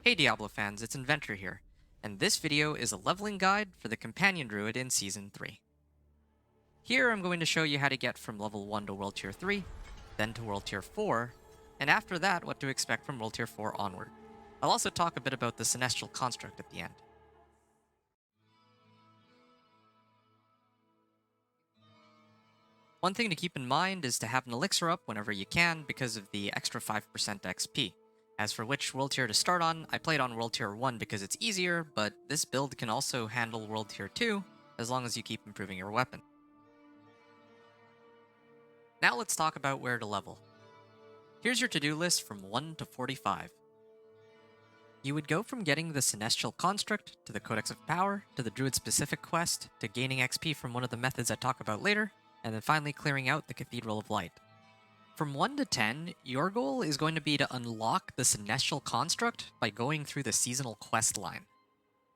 Hey Diablo fans, it's Inventor here, and this video is a leveling guide for the Companion Druid in Season 3. Here I'm going to show you how to get from level 1 to World Tier 3, then to World Tier 4, and after that what to expect from World Tier 4 onward. I'll also talk a bit about the Seneschal Construct at the end. One thing to keep in mind is to have an elixir up whenever you can because of the extra 5% XP. As for which world tier to start on, I played on world tier 1 because it's easier, but this build can also handle world tier 2 as long as you keep improving your weapon. Now let's talk about where to level. Here's your to-do list from 1 to 45. You would go from getting the Seneschal Construct, to the Codex of Power, to the Druid-specific quest, to gaining XP from one of the methods I talk about later, and then finally clearing out the Cathedral of Light. From 1 to 10, your goal is going to be to unlock the Seneschal Construct by going through the seasonal quest line.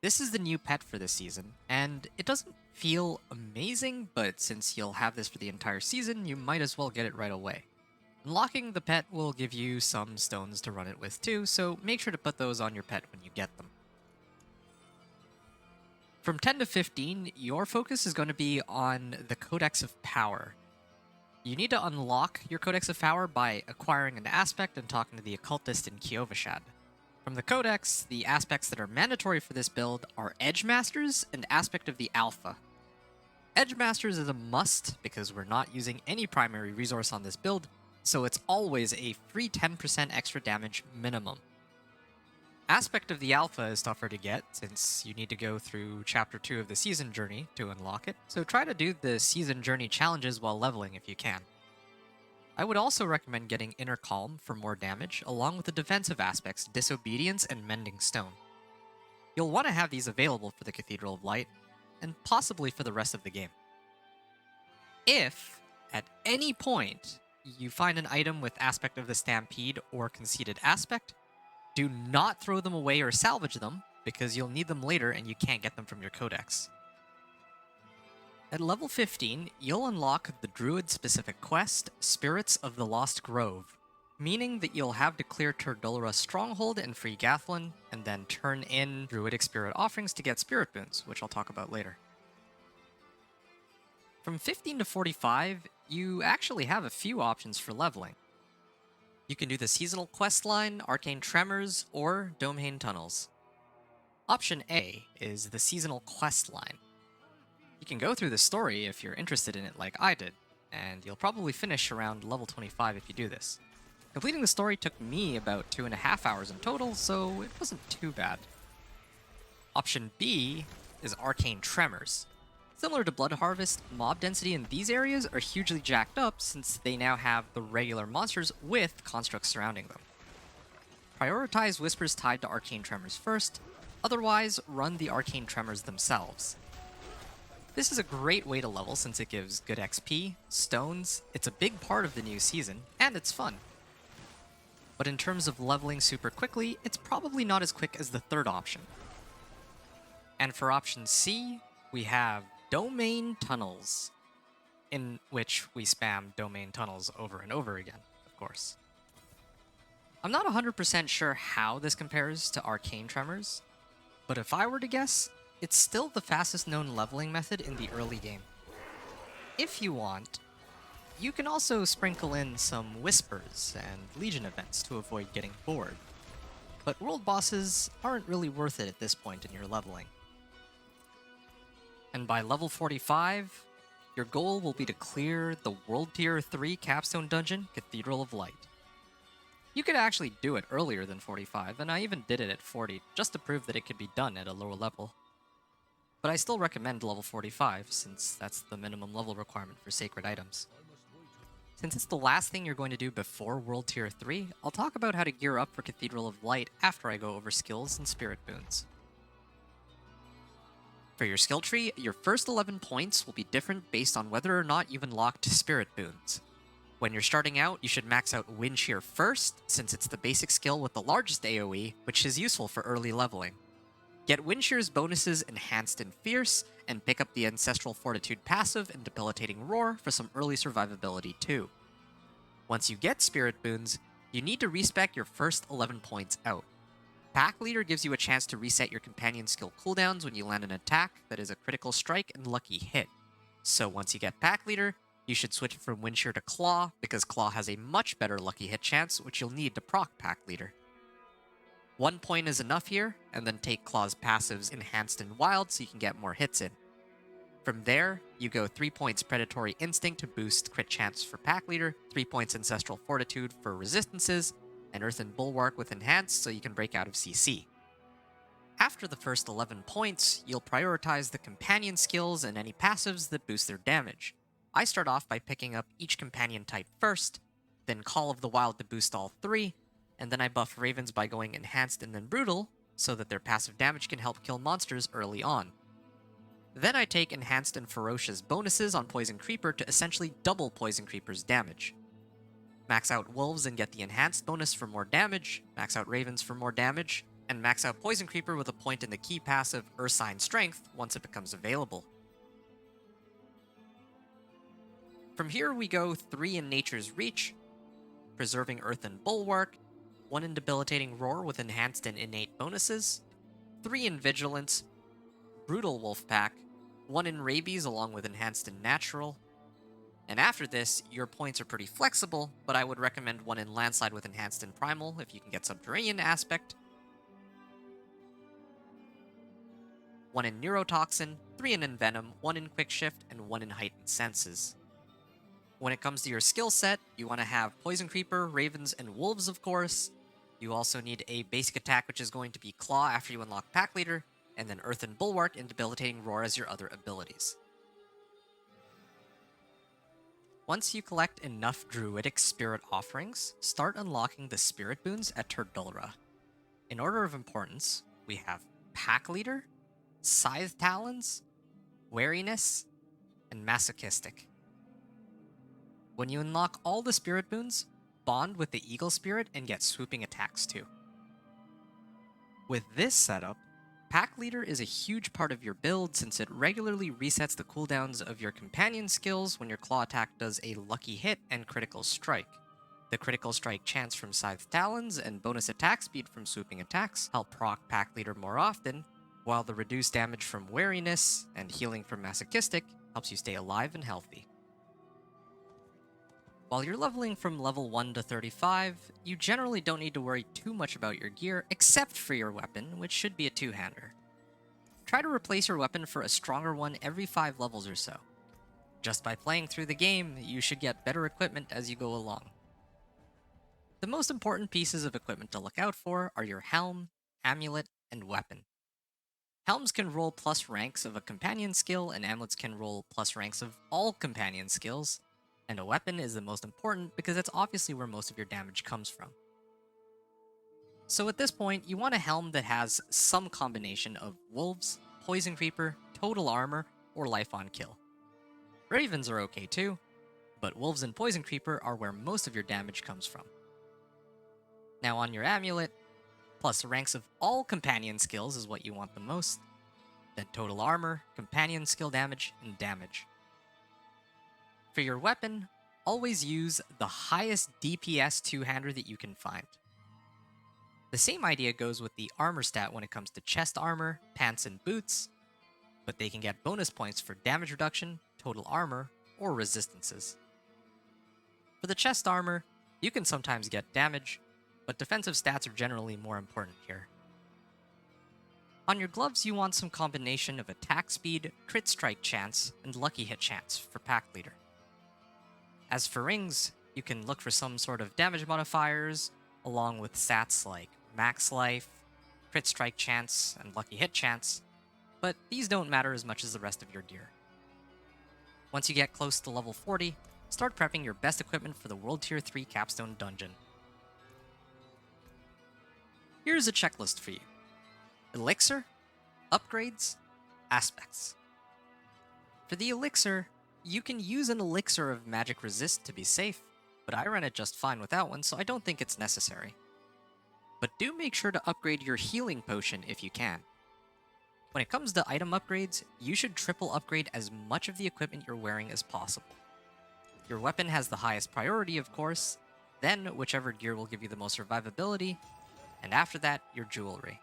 This is the new pet for this season, and it doesn't feel amazing, but since you'll have this for the entire season, you might as well get it right away. Unlocking the pet will give you some stones to run it with too, so make sure to put those on your pet when you get them. From 10 to 15, your focus is going to be on the Codex of Power. You need to unlock your Codex of Power by acquiring an aspect and talking to the occultist in Kiovashad. From the Codex, the aspects that are mandatory for this build are Edge Masters and Aspect of the Alpha. Edge Masters is a must because we're not using any primary resource on this build, so it's always a free 10% extra damage minimum. Aspect of the Alpha is tougher to get since you need to go through Chapter 2 of the Season Journey to unlock it, so try to do the Season Journey challenges while leveling if you can. I would also recommend getting Inner Calm for more damage, along with the defensive aspects Disobedience and Mending Stone. You'll want to have these available for the Cathedral of Light, and possibly for the rest of the game. If, at any point, you find an item with Aspect of the Stampede or Conceited Aspect, do not throw them away or salvage them, because you'll need them later and you can't get them from your codex. At level 15, you'll unlock the Druid-specific quest, Spirits of the Lost Grove, meaning that you'll have to clear Turdulara's Stronghold and free Gathlin, and then turn in Druidic Spirit Offerings to get Spirit Boons, which I'll talk about later. From 15 to 45, you actually have a few options for leveling. You can do the Seasonal Quest line, Arcane Tremors, or Domain Tunnels. Option A is the Seasonal Quest line. You can go through the story if you're interested in it like I did, and you'll probably finish around level 25 if you do this. Completing the story took me about 2.5 hours in total, so it wasn't too bad. Option B is Arcane Tremors. Similar to Blood Harvest, mob density in these areas are hugely jacked up since they now have the regular monsters with constructs surrounding them. Prioritize Whispers tied to Arcane Tremors first, otherwise run the Arcane Tremors themselves. This is a great way to level since it gives good XP, stones, it's a big part of the new season, and it's fun. But in terms of leveling super quickly, it's probably not as quick as the third option. And for option C, we have Domain Tunnels, in which we spam Domain Tunnels over and over again, of course. I'm not 100% sure how this compares to Arcane Tremors, but if I were to guess, it's still the fastest known leveling method in the early game. If you want, you can also sprinkle in some Whispers and Legion events to avoid getting bored, but world bosses aren't really worth it at this point in your leveling. And by level 45, your goal will be to clear the World Tier 3 capstone dungeon, Cathedral of Light. You could actually do it earlier than 45, and I even did it at 40, just to prove that it could be done at a lower level. But I still recommend level 45, since that's the minimum level requirement for sacred items. Since it's the last thing you're going to do before World Tier 3, I'll talk about how to gear up for Cathedral of Light after I go over skills and spirit boons. For your skill tree, your first 11 points will be different based on whether or not you've unlocked Spirit Boons. When you're starting out, you should max out Wind Shear first, since it's the basic skill with the largest AoE, which is useful for early leveling. Get Wind Shear's bonuses Enhanced and Fierce, and pick up the Ancestral Fortitude passive and Debilitating Roar for some early survivability too. Once you get Spirit Boons, you need to respec your first 11 points out. Pack Leader gives you a chance to reset your companion skill cooldowns when you land an attack that is a critical strike and lucky hit. So once you get Pack Leader, you should switch it from Windshear to Claw, because Claw has a much better lucky hit chance, which you'll need to proc Pack Leader. 1 point is enough here, and then take Claw's passives Enhanced and Wild so you can get more hits in. From there, you go 3 points Predatory Instinct to boost crit chance for Pack Leader, 3 points Ancestral Fortitude for resistances, and Earthen Bulwark with Enhanced so you can break out of CC. After the first 11 points, you'll prioritize the companion skills and any passives that boost their damage. I start off by picking up each companion type first, then Call of the Wild to boost all 3, and then I buff Ravens by going Enhanced and then Brutal, so that their passive damage can help kill monsters early on. Then I take Enhanced and Ferocious bonuses on Poison Creeper to essentially double Poison Creeper's damage. Max out Wolves and get the Enhanced bonus for more damage, max out Ravens for more damage, and max out Poison Creeper with a point in the key passive Ursine Strength once it becomes available. From here we go 3 in Nature's Reach, Preserving Earthen Bulwark, 1 in Debilitating Roar with Enhanced and Innate bonuses, 3 in Vigilance, Brutal Wolf Pack, 1 in Rabies along with Enhanced and Natural, and after this, your points are pretty flexible, but I would recommend 1 in Landslide with Enhanced and Primal if you can get Subterranean Aspect, 1 in Neurotoxin, 3 in Envenom, 1 in Quick Shift, and 1 in Heightened Senses. When it comes to your skill set, you want to have Poison Creeper, Ravens, and Wolves, of course. You also need a basic attack, which is going to be Claw after you unlock Pack Leader, and then Earthen Bulwark and Debilitating Roar as your other abilities. Once you collect enough Druidic Spirit Offerings, start unlocking the Spirit Boons at Turdulra. In order of importance, we have Pack Leader, Scythe Talons, Wariness, and Masochistic. When you unlock all the Spirit Boons, bond with the Eagle Spirit and get swooping attacks too. With this setup, Pack Leader is a huge part of your build since it regularly resets the cooldowns of your companion skills when your claw attack does a lucky hit and critical strike. The critical strike chance from Scythe Talons and bonus attack speed from swooping attacks help proc Pack Leader more often, while the reduced damage from Wariness and healing from Masochistic helps you stay alive and healthy. While you're leveling from level 1 to 35, you generally don't need to worry too much about your gear, except for your weapon, which should be a two-hander. Try to replace your weapon for a stronger one every 5 levels or so. Just by playing through the game, you should get better equipment as you go along. The most important pieces of equipment to look out for are your helm, amulet, and weapon. Helms can roll plus ranks of a companion skill, and amulets can roll plus ranks of all companion skills, and a weapon is the most important because that's obviously where most of your damage comes from. So at this point, you want a helm that has some combination of Wolves, Poison Creeper, Total Armor, or Life on Kill. Ravens are okay too, but Wolves and Poison Creeper are where most of your damage comes from. Now on your amulet, plus ranks of all companion skills is what you want the most, then Total Armor, companion skill damage, and damage. For your weapon, always use the highest DPS two-hander that you can find. The same idea goes with the armor stat when it comes to chest armor, pants, and boots, but they can get bonus points for damage reduction, total armor, or resistances. For the chest armor, you can sometimes get damage, but defensive stats are generally more important here. On your gloves, you want some combination of attack speed, crit strike chance, and lucky hit chance for Pack Leader. As for rings, you can look for some sort of damage modifiers, along with stats like max life, crit strike chance, and lucky hit chance, but these don't matter as much as the rest of your gear. Once you get close to level 40, start prepping your best equipment for the World Tier 3 Capstone Dungeon. Here's a checklist for you. Elixir, upgrades, aspects. For the elixir, you can use an elixir of magic resist to be safe, but I ran it just fine without one, so I don't think it's necessary. But do make sure to upgrade your healing potion if you can. When it comes to item upgrades, you should triple upgrade as much of the equipment you're wearing as possible. Your weapon has the highest priority, of course, then whichever gear will give you the most survivability, and after that, your jewelry.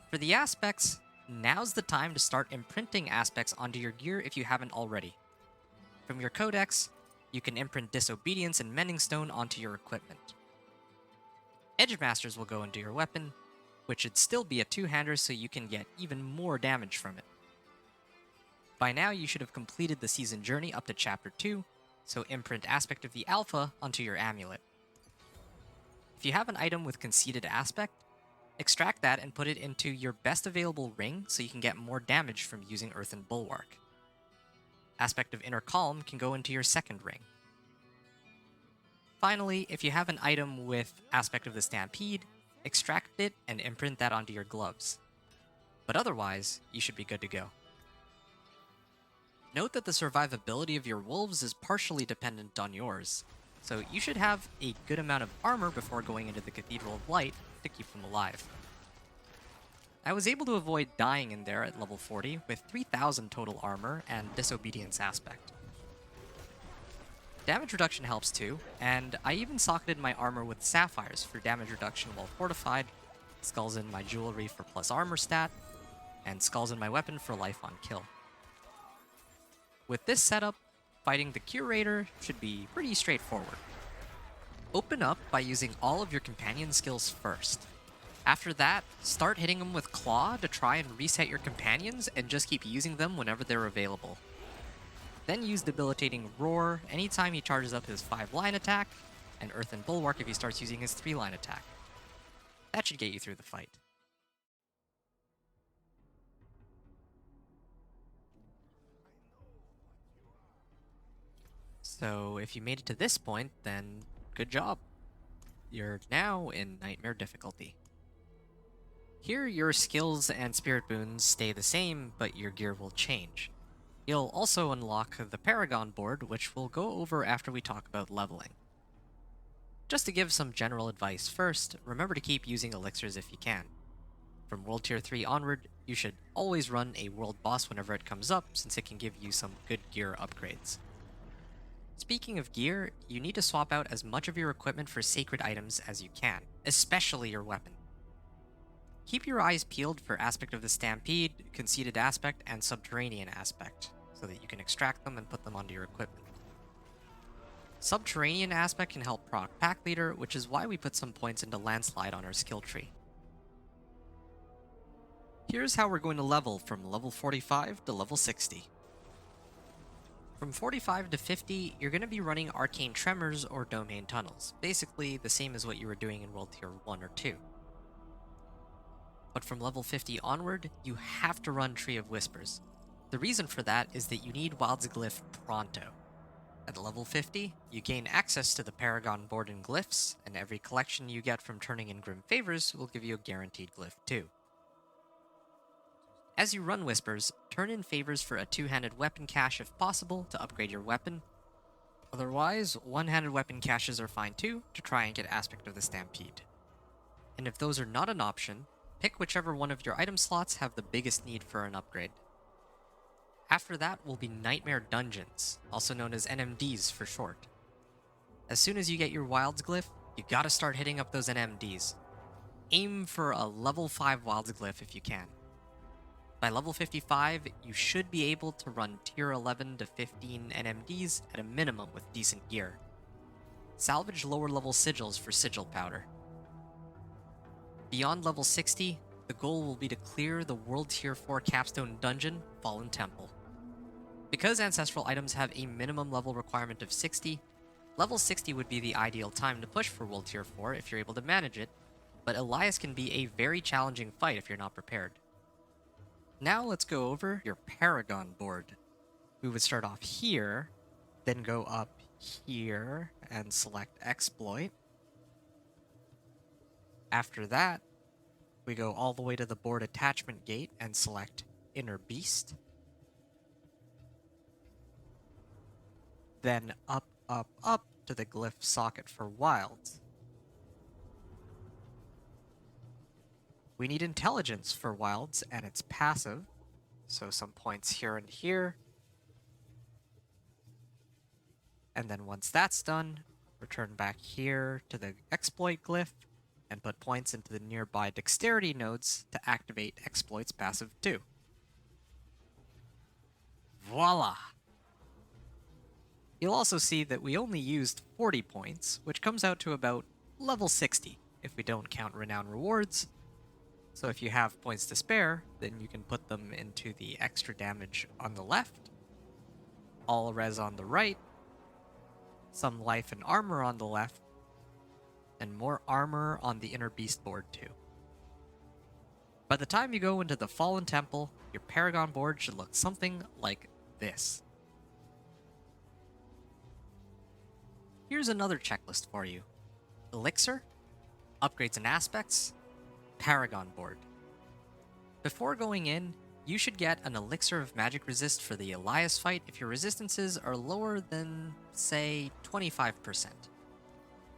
For the aspects, now's the time to start imprinting aspects onto your gear if you haven't already. From your codex, you can imprint Disobedience and Mending Stone onto your equipment. Edge Masters will go into your weapon, which should still be a two-hander so you can get even more damage from it. By now, you should have completed the season journey up to Chapter 2, so imprint Aspect of the Alpha onto your amulet. If you have an item with conceded aspect, extract that and put it into your best available ring so you can get more damage from using Earthen Bulwark. Aspect of Inner Calm can go into your second ring. Finally, if you have an item with Aspect of the Stampede, extract it and imprint that onto your gloves. But otherwise, you should be good to go. Note that the survivability of your wolves is partially dependent on yours, so you should have a good amount of armor before going into the Cathedral of Light to keep them alive. I was able to avoid dying in there at level 40 with 3000 total armor and Disobedience aspect. Damage reduction helps too, and I even socketed my armor with sapphires for damage reduction while fortified, skulls in my jewelry for plus armor stat, and skulls in my weapon for life on kill. With this setup, fighting the Curator should be pretty straightforward. Open up by using all of your companion skills first. After that, start hitting them with Claw to try and reset your companions and just keep using them whenever they're available. Then use Debilitating Roar anytime he charges up his 5-line attack, and Earthen Bulwark if he starts using his 3-line attack. That should get you through the fight. So if you made it to this point, then good job. You're now in Nightmare difficulty. Here, your skills and spirit boons stay the same, but your gear will change. You'll also unlock the Paragon board, which we'll go over after we talk about leveling. Just to give some general advice first, remember to keep using elixirs if you can. From World Tier 3 onward, you should always run a world boss whenever it comes up, since it can give you some good gear upgrades. Speaking of gear, you need to swap out as much of your equipment for sacred items as you can, especially your weapon. Keep your eyes peeled for Aspect of the Stampede, Conceded Aspect, and Subterranean Aspect, so that you can extract them and put them onto your equipment. Subterranean Aspect can help proc Pack Leader, which is why we put some points into Landslide on our skill tree. Here's how we're going to level from level 45 to level 60. From 45 to 50, you're going to be running Arcane Tremors or Domain Tunnels, basically the same as what you were doing in World Tier 1 or 2. But from level 50 onward, you have to run Tree of Whispers. The reason for that is that you need Wild's Glyph pronto. At level 50, you gain access to the Paragon board and glyphs, and every collection you get from turning in Grim Favors will give you a guaranteed glyph too. As you run Whispers, turn in favors for a two-handed weapon cache if possible to upgrade your weapon. Otherwise, one-handed weapon caches are fine too to try and get Aspect of the Stampede. And if those are not an option, pick whichever one of your item slots have the biggest need for an upgrade. After that will be Nightmare Dungeons, also known as NMDs for short. As soon as you get your Wilds Glyph, you gotta start hitting up those NMDs. Aim for a level 5 Wilds Glyph if you can. By level 55, you should be able to run tier 11 to 15 NMDs at a minimum with decent gear. Salvage lower level sigils for sigil powder. Beyond level 60, the goal will be to clear the World Tier 4 Capstone Dungeon, Fallen Temple. Because ancestral items have a minimum level requirement of 60, level 60 would be the ideal time to push for World Tier 4 if you're able to manage it, but Elias can be a very challenging fight if you're not prepared. Now let's go over your Paragon board. We would start off here, then go up here and select Exploit. After that, we go all the way to the board attachment gate and select Inner Beast. Then up, up, up to the glyph socket for Wilds. We need Intelligence for Wilds and its passive, so some points here and here. And then once that's done, return back here to the Exploit glyph, and put points into the nearby dexterity nodes to activate Exploit's passive too. Voila! You'll also see that we only used 40 points, which comes out to about level 60 if we don't count renown rewards. So if you have points to spare, then you can put them into the extra damage on the left, all res on the right, some life and armor on the left, and more armor on the inner beast board too. By the time you go into the Fallen Temple, your Paragon board should look something like this. Here's another checklist for you. Elixir, upgrades and aspects, Paragon board. Before going in, you should get an Elixir of Magic Resist for the Elias fight if your resistances are lower than, say, 25%.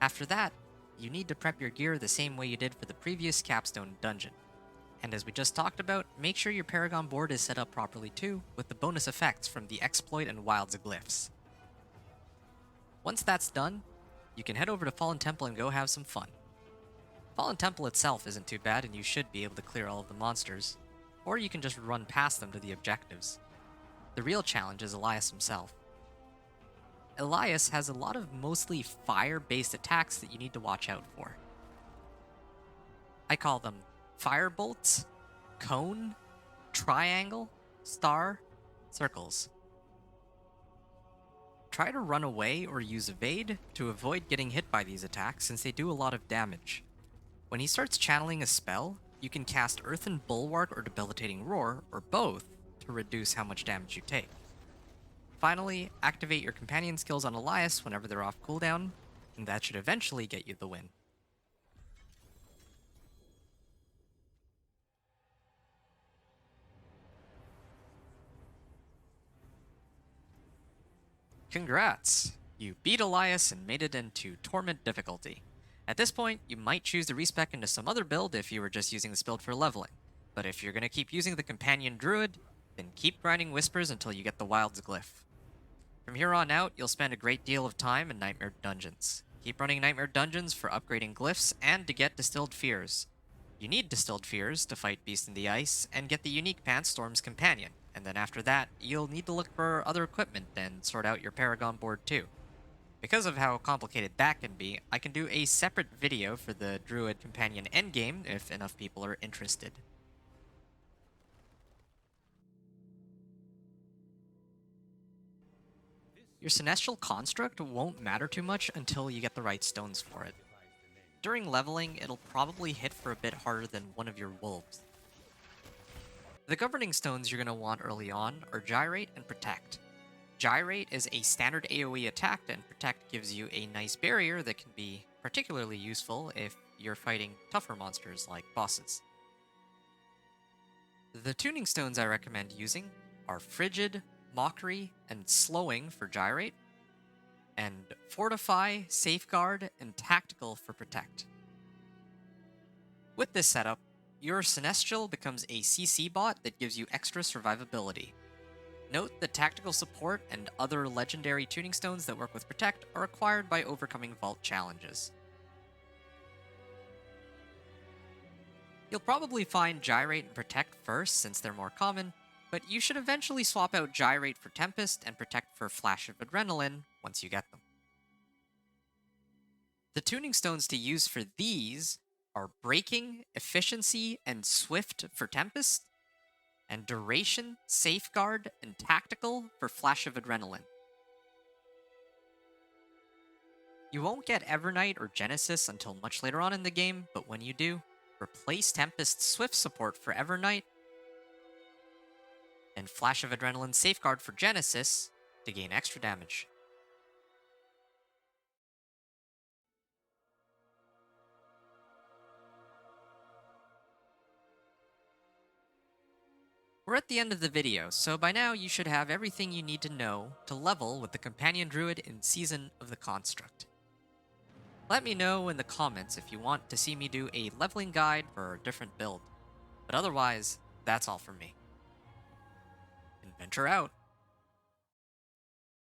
After that, you need to prep your gear the same way you did for the previous Capstone dungeon. And as we just talked about, make sure your Paragon board is set up properly too, with the bonus effects from the Exploit and Wilds glyphs. Once that's done, you can head over to Fallen Temple and go have some fun. Fallen Temple itself isn't too bad, and you should be able to clear all of the monsters, or you can just run past them to the objectives. The real challenge is Elias himself. Elias has a lot of mostly fire-based attacks that you need to watch out for. I call them fire bolts, cone, triangle, star, circles. Try to run away or use evade to avoid getting hit by these attacks since they do a lot of damage. When he starts channeling a spell, you can cast Earthen Bulwark or Debilitating Roar, or both, to reduce how much damage you take. Finally, activate your companion skills on Elias whenever they're off cooldown, and that should eventually get you the win. Congrats! You beat Elias and made it into Torment difficulty. At this point, you might choose to respec into some other build if you were just using this build for leveling. But if you're going to keep using the Companion Druid, then keep grinding Whispers until you get the Wilds glyph. From here on out, you'll spend a great deal of time in Nightmare Dungeons. Keep running Nightmare Dungeons for upgrading glyphs and to get Distilled Fears. You need Distilled Fears to fight Beast in the Ice and get the unique Pantstorm's Companion, and then after that, you'll need to look for other equipment and sort out your Paragon board too. Because of how complicated that can be, I can do a separate video for the Druid Companion endgame if enough people are interested. Your Seneschal Construct won't matter too much until you get the right stones for it. During leveling, it'll probably hit for a bit harder than one of your wolves. The governing stones you're going to want early on are Gyrate and Protect. Gyrate is a standard AoE attack, and Protect gives you a nice barrier that can be particularly useful if you're fighting tougher monsters like bosses. The tuning stones I recommend using are Frigid, Mockery, and Slowing for Gyrate, and Fortify, Safeguard, and Tactical for Protect. With this setup, your Seneschal becomes a CC bot that gives you extra survivability. Note that tactical support and other legendary tuning stones that work with Protect are acquired by overcoming vault challenges. You'll probably find Gyrate and Protect first since they're more common, but you should eventually swap out Gyrate for Tempest and Protect for Flash of Adrenaline once you get them. The tuning stones to use for these are Breaking, Efficiency, and Swift for Tempest, and Duration, Safeguard, and Tactical for Flash of Adrenaline. You won't get Evernight or Genesis until much later on in the game, but when you do, replace Tempest's Swift support for Evernight, and Flash of Adrenaline Safeguard for Genesis to gain extra damage. We're at the end of the video, so by now you should have everything you need to know to level with the Companion Druid in Season of the Construct. Let me know in the comments if you want to see me do a leveling guide for a different build, but otherwise, that's all from me. Adventure out!